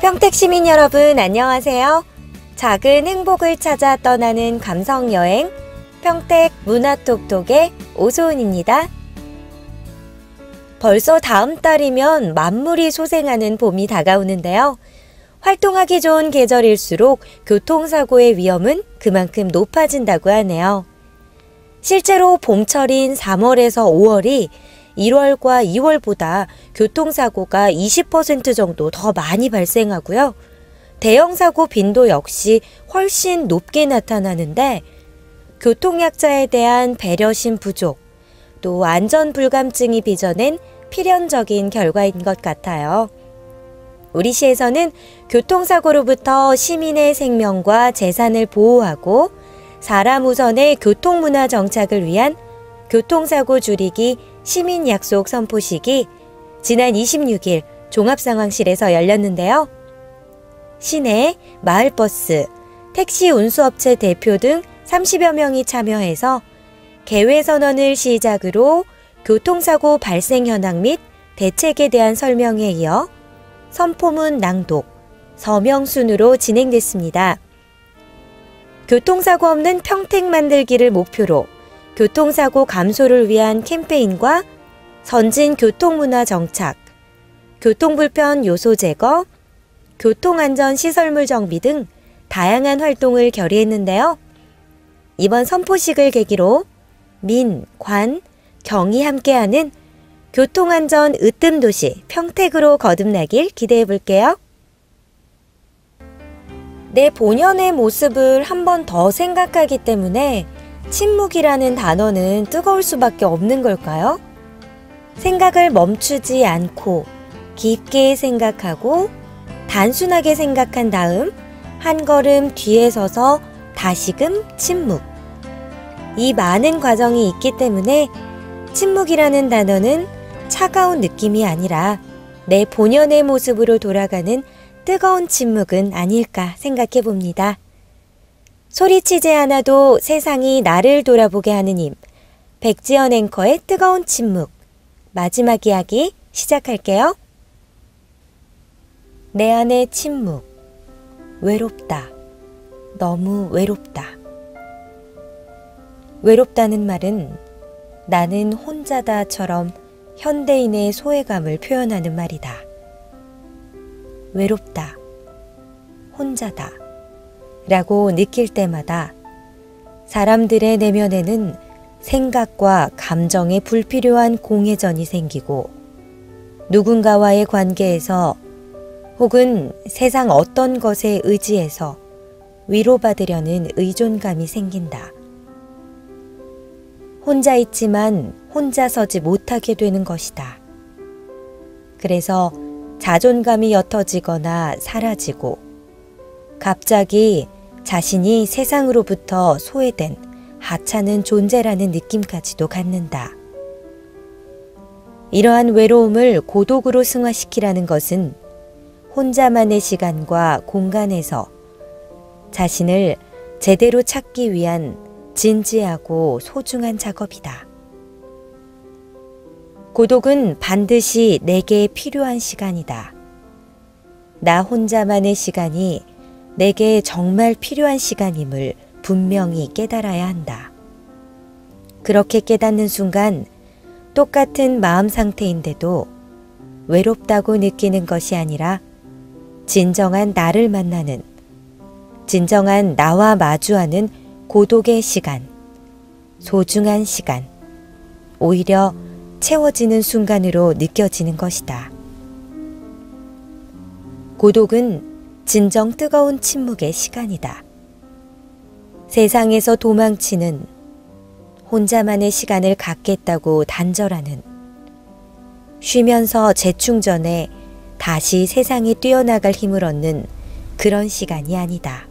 평택 시민 여러분 안녕하세요. 작은 행복을 찾아 떠나는 감성여행 평택 문화톡톡의 오소은입니다. 벌써 다음 달이면 만물이 소생하는 봄이 다가오는데요. 활동하기 좋은 계절일수록 교통사고의 위험은 그만큼 높아진다고 하네요. 실제로 봄철인 3월에서 5월이 1월과 2월보다 교통사고가 20% 정도 더 많이 발생하고요. 대형사고 빈도 역시 훨씬 높게 나타나는데 교통약자에 대한 배려심 부족, 또 안전불감증이 빚어낸 필연적인 결과인 것 같아요. 우리 시에서는 교통사고로부터 시민의 생명과 재산을 보호하고 사람 우선의 교통문화 정착을 위한 교통사고 줄이기 시민약속 선포식이 지난 26일 종합상황실에서 열렸는데요. 시내, 마을버스, 택시 운수업체 대표 등 30여 명이 참여해서 개회선언을 시작으로 교통사고 발생 현황 및 대책에 대한 설명에 이어 선포문 낭독, 서명 순으로 진행됐습니다. 교통사고 없는 평택 만들기를 목표로 교통사고 감소를 위한 캠페인과 선진 교통문화 정착, 교통불편 요소 제거, 교통안전시설물 정비 등 다양한 활동을 결의했는데요. 이번 선포식을 계기로 민, 관, 경이 함께하는 교통안전 으뜸도시 평택으로 거듭나길 기대해 볼게요. 내 본연의 모습을 한 번 더 생각하기 때문에 침묵이라는 단어는 뜨거울 수밖에 없는 걸까요? 생각을 멈추지 않고 깊게 생각하고 단순하게 생각한 다음 한 걸음 뒤에 서서 다시금 침묵. 이 많은 과정이 있기 때문에 침묵이라는 단어는 차가운 느낌이 아니라 내 본연의 모습으로 돌아가는 뜨거운 침묵은 아닐까 생각해 봅니다. 소리치지 않아도 세상이 나를 돌아보게 하는 힘. 백지연 앵커의 뜨거운 침묵. 마지막 이야기 시작할게요. 내 안의 침묵. 외롭다. 너무 외롭다. 외롭다는 말은 나는 혼자다처럼 현대인의 소외감을 표현하는 말이다. 외롭다. 혼자다. 라고 느낄 때마다 사람들의 내면에는 생각과 감정에 불필요한 공회전이 생기고 누군가와의 관계에서 혹은 세상 어떤 것에 의지해서 위로받으려는 의존감이 생긴다. 혼자 있지만 혼자 서지 못하게 되는 것이다. 그래서 자존감이 옅어지거나 사라지고 갑자기 자신이 세상으로부터 소외된 하찮은 존재라는 느낌까지도 갖는다. 이러한 외로움을 고독으로 승화시키라는 것은 혼자만의 시간과 공간에서 자신을 제대로 찾기 위한 진지하고 소중한 작업이다. 고독은 반드시 내게 필요한 시간이다. 나 혼자만의 시간이 내게 정말 필요한 시간임을 분명히 깨달아야 한다. 그렇게 깨닫는 순간 똑같은 마음 상태인데도 외롭다고 느끼는 것이 아니라 진정한 나를 만나는, 진정한 나와 마주하는 고독의 시간, 소중한 시간, 오히려 채워지는 순간으로 느껴지는 것이다. 고독은 진정 뜨거운 침묵의 시간이다. 세상에서 도망치는, 혼자만의 시간을 갖겠다고 단절하는, 쉬면서 재충전해 다시 세상에 뛰어나갈 힘을 얻는 그런 시간이 아니다.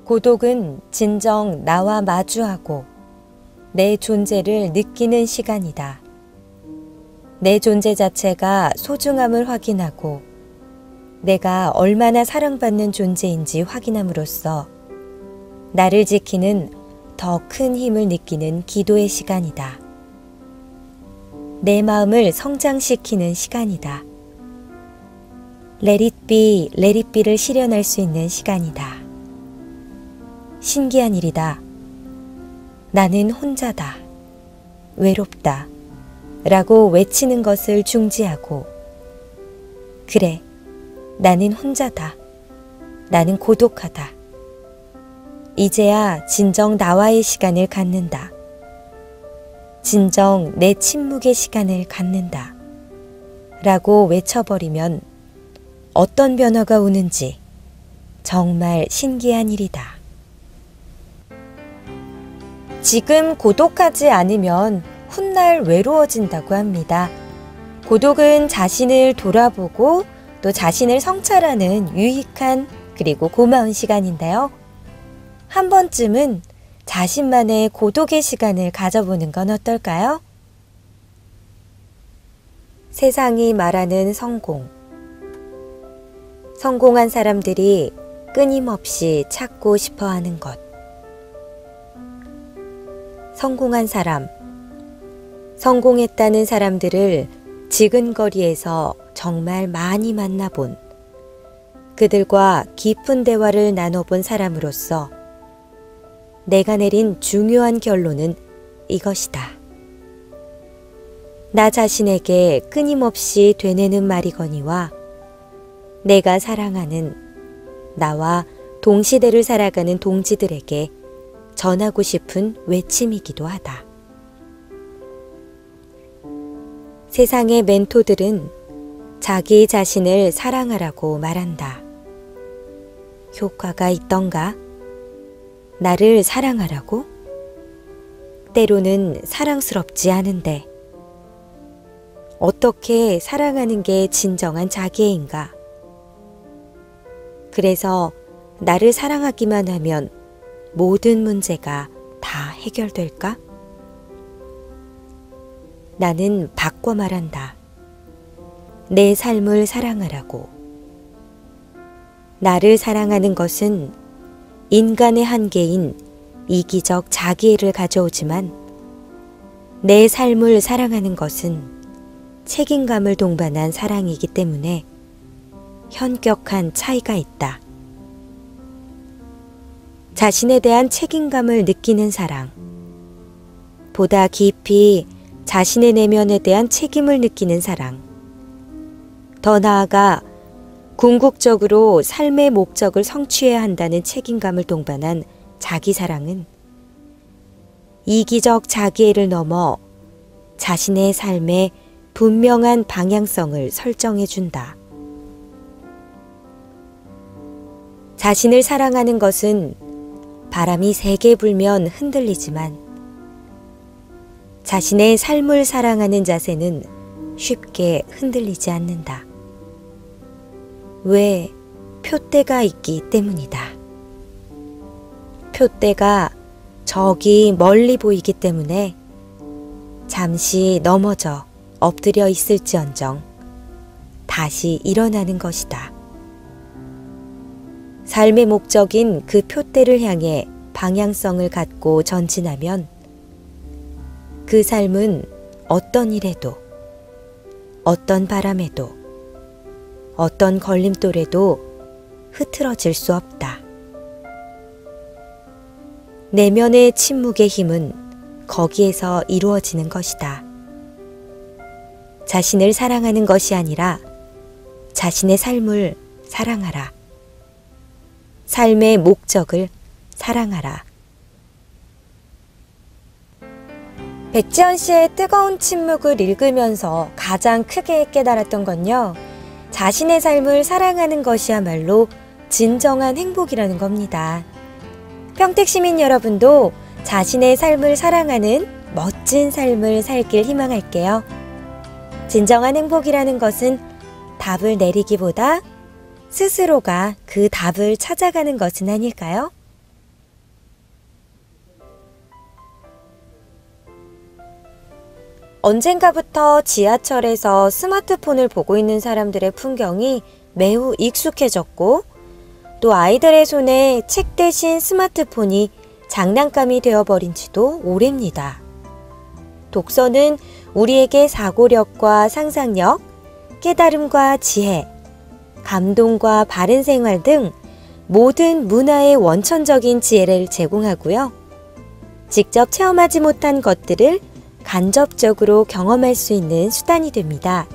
고독은 진정 나와 마주하고 내 존재를 느끼는 시간이다. 내 존재 자체가 소중함을 확인하고 내가 얼마나 사랑받는 존재인지 확인함으로써 나를 지키는 더 큰 힘을 느끼는 기도의 시간이다. 내 마음을 성장시키는 시간이다. Let it be, let it be를 실현할 수 있는 시간이다. 신기한 일이다. 나는 혼자다. 외롭다. 라고 외치는 것을 중지하고, 그래, 나는 혼자다. 나는 고독하다. 이제야 진정 나와의 시간을 갖는다. 진정 내 침묵의 시간을 갖는다. 라고 외쳐버리면 어떤 변화가 오는지 정말 신기한 일이다. 지금 고독하지 않으면 훗날 외로워진다고 합니다. 고독은 자신을 돌아보고 또 자신을 성찰하는 유익한 그리고 고마운 시간인데요. 한 번쯤은 자신만의 고독의 시간을 가져보는 건 어떨까요? 세상이 말하는 성공. 성공한 사람들이 끊임없이 찾고 싶어 하는 것. 성공한 사람. 성공했다는 사람들을 지근거리에서 정말 많이 만나본, 그들과 깊은 대화를 나눠본 사람으로서 내가 내린 중요한 결론은 이것이다. 나 자신에게 끊임없이 되뇌는 말이거니와 내가 사랑하는 나와 동시대를 살아가는 동지들에게 전하고 싶은 외침이기도 하다. 세상의 멘토들은 자기 자신을 사랑하라고 말한다. 효과가 있던가? 나를 사랑하라고? 때로는 사랑스럽지 않은데 어떻게 사랑하는 게 진정한 자기애인가? 그래서 나를 사랑하기만 하면 모든 문제가 다 해결될까? 나는 바꿔 말한다. 내 삶을 사랑하라고. 나를 사랑하는 것은 인간의 한계인 이기적 자기애를 가져오지만 내 삶을 사랑하는 것은 책임감을 동반한 사랑이기 때문에 현격한 차이가 있다. 자신에 대한 책임감을 느끼는 사랑, 보다 깊이 자신의 내면에 대한 책임을 느끼는 사랑, 더 나아가 궁극적으로 삶의 목적을 성취해야 한다는 책임감을 동반한 자기 사랑은 이기적 자기애를 넘어 자신의 삶에 분명한 방향성을 설정해 준다. 자신을 사랑하는 것은 바람이 세게 불면 흔들리지만 자신의 삶을 사랑하는 자세는 쉽게 흔들리지 않는다. 왜? 표대가 있기 때문이다. 표대가 저기 멀리 보이기 때문에 잠시 넘어져 엎드려 있을지언정 다시 일어나는 것이다. 삶의 목적인 그 표대를 향해 방향성을 갖고 전진하면 그 삶은 어떤 일에도, 어떤 바람에도, 어떤 걸림돌에도 흐트러질 수 없다. 내면의 침묵의 힘은 거기에서 이루어지는 것이다. 자신을 사랑하는 것이 아니라 자신의 삶을 사랑하라. 삶의 목적을 사랑하라. 백지연 씨의 뜨거운 침묵을 읽으면서 가장 크게 깨달았던 건요, 자신의 삶을 사랑하는 것이야말로 진정한 행복이라는 겁니다. 평택시민 여러분도 자신의 삶을 사랑하는 멋진 삶을 살길 희망할게요. 진정한 행복이라는 것은 답을 내리기보다 스스로가 그 답을 찾아가는 것은 아닐까요? 언젠가부터 지하철에서 스마트폰을 보고 있는 사람들의 풍경이 매우 익숙해졌고, 또 아이들의 손에 책 대신 스마트폰이 장난감이 되어버린 지도 오래입니다. 독서는 우리에게 사고력과 상상력, 깨달음과 지혜, 감동과 바른 생활 등 모든 문화의 원천적인 지혜를 제공하고요. 직접 체험하지 못한 것들을 간접적으로 경험할 수 있는 수단이 됩니다.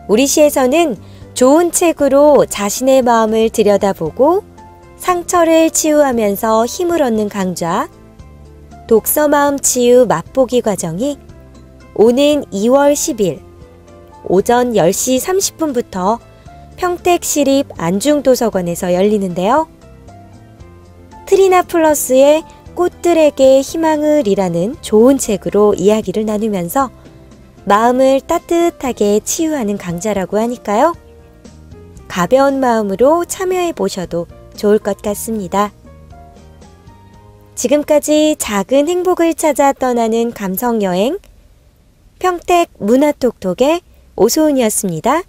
우리 시에서는 좋은 책으로 자신의 마음을 들여다보고 상처를 치유하면서 힘을 얻는 강좌 독서 마음 치유 맛보기 과정이 오는 2월 10일 오전 10시 30분부터 평택시립 안중도서관에서 열리는데요. 트리나 플러스의 꽃들에게 희망을 이라는 좋은 책으로 이야기를 나누면서 마음을 따뜻하게 치유하는 강좌라고 하니까요. 가벼운 마음으로 참여해 보셔도 좋을 것 같습니다. 지금까지 작은 행복을 찾아 떠나는 감성여행 평택 문화톡톡의 오소은이었습니다.